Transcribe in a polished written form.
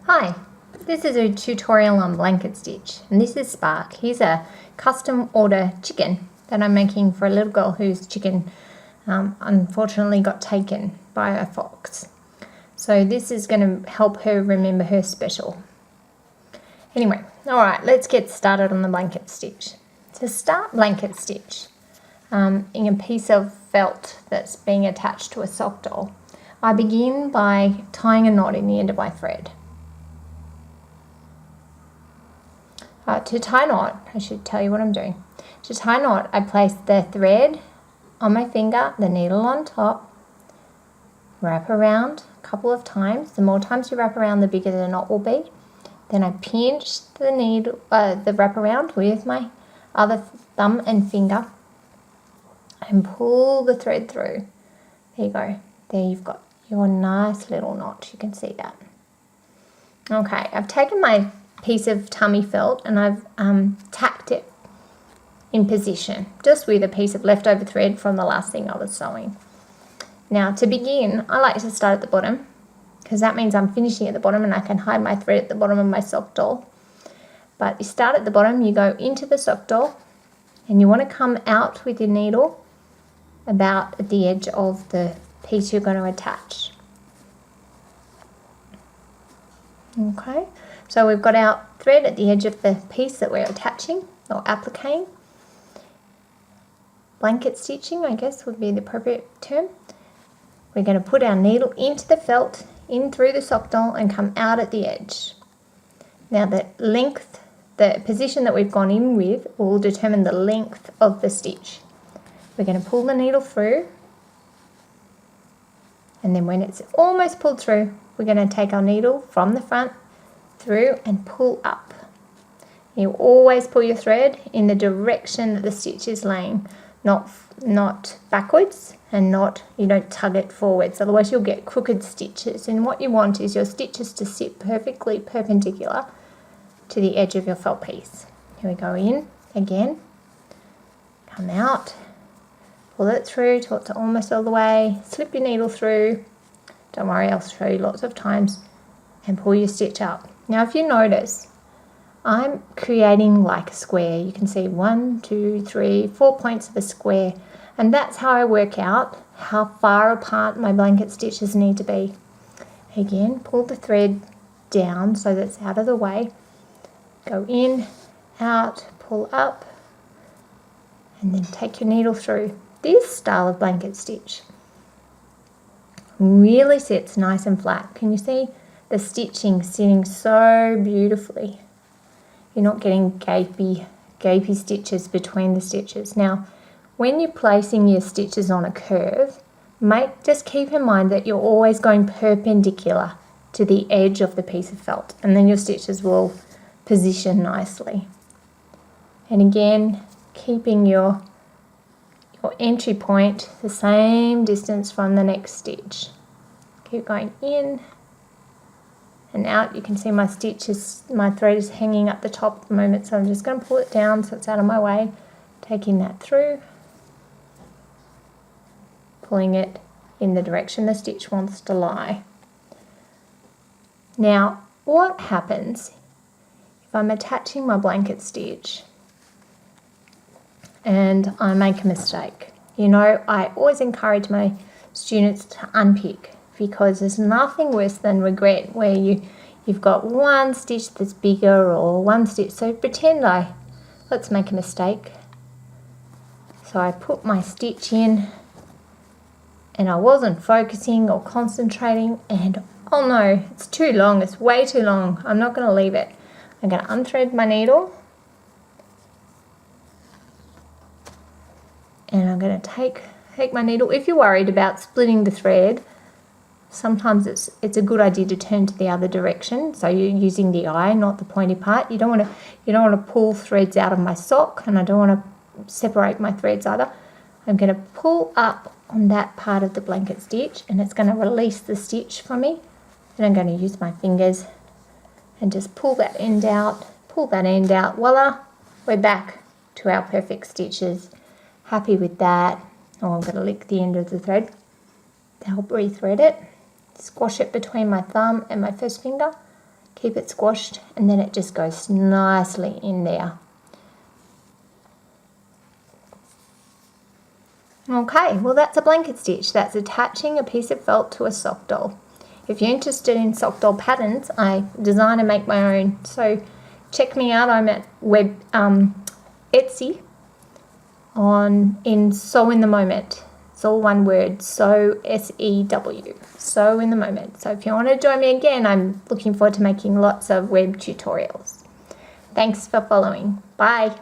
Hi, this is a tutorial on blanket stitch, and this is Spark. He's a custom order chicken that I'm making for a little girl whose chicken unfortunately got taken by a fox. So this is going to help her remember her special. Anyway, alright, let's get started on the blanket stitch. To start blanket stitch in a piece of felt that's being attached to a sock doll, I begin by tying a knot in the end of my thread. To tie a knot, I should tell you what I'm doing. To tie a knot, I place the thread on my finger, the needle on top, wrap around a couple of times. The more times you wrap around, the bigger the knot will be. Then I pinch the needle, the wrap around with my other thumb and finger and pull the thread through. There you go. There you've got your nice little knot. You can see that. Okay, I've taken my piece of tummy felt and I've tacked it in position just with a piece of leftover thread from the last thing I was sewing. Now to begin, I like to start at the bottom because that means I'm finishing at the bottom and I can hide my thread at the bottom of my sock doll. But you start at the bottom, you go into the sock doll and you want to come out with your needle about at the edge of the piece you're going to attach. Okay, so we've got our thread at the edge of the piece that we're attaching or appliquing. Blanket stitching, I guess, would be the appropriate term. We're going to put our needle into the felt, in through the sock doll and come out at the edge. Now the length, the position that we've gone in with will determine the length of the stitch. We're going to pull the needle through, and then when it's almost pulled through, we're going to take our needle from the front through and pull up. You always pull your thread in the direction that the stitch is laying, not backwards, and you don't tug it forwards, otherwise you'll get crooked stitches. And what you want is your stitches to sit perfectly perpendicular to the edge of your felt piece. Here we go, in again, come out, pull it through till it's almost all the way, slip your needle through, don't worry, I'll show you lots of times, and pull your stitch up. Now if you notice, I'm creating like a square. You can see 1, 2, 3, 4 points of a square, and that's how I work out how far apart my blanket stitches need to be. Again, pull the thread down so that's out of the way, go in, out, pull up, and then take your needle through. This style of blanket stitch really sits nice and flat. Can you see the stitching sitting so beautifully? You're not getting gapey stitches between the stitches. Now, when you're placing your stitches on a curve, just keep in mind that you're always going perpendicular to the edge of the piece of felt, and then your stitches will position nicely. And again, keeping your entry point the same distance from the next stitch. Keep going in and out. You can see my thread is hanging up the top at the moment, so I'm just going to pull it down so it's out of my way, taking that through, pulling it in the direction the stitch wants to lie. Now, what happens if I'm attaching my blanket stitch and I make a mistake? You know, I always encourage my students to unpick, because there's nothing worse than regret where you've got one stitch that's bigger or one stitch. So pretend let's make a mistake. So I put my stitch in and I wasn't focusing or concentrating, and oh no, it's too long, it's way too long. I'm not going to leave it. I'm going to unthread my needle and I'm going to take my needle. If you're worried about splitting the thread, sometimes it's a good idea to turn to the other direction, so you're using the eye, not the pointy part. You don't want to pull threads out of my sock, and I don't want to separate my threads either. I'm going to pull up on that part of the blanket stitch, and it's going to release the stitch for me. And I'm going to use my fingers and just pull that end out, voila, we're back to our perfect stitches. Happy with that. Oh, I'm going to lick the end of the thread to help rethread it. Squash it between my thumb and my first finger. Keep it squashed, and then it just goes nicely in there. Okay, well that's a blanket stitch. That's attaching a piece of felt to a sock doll. If you're interested in sock doll patterns, I design and make my own. So check me out. I'm at Etsy in Sewinthemoment. It's all one word, Sew, S-E-W, Sewinthemoment. So if you want to join me again, I'm looking forward to making lots of web tutorials. Thanks for following. Bye.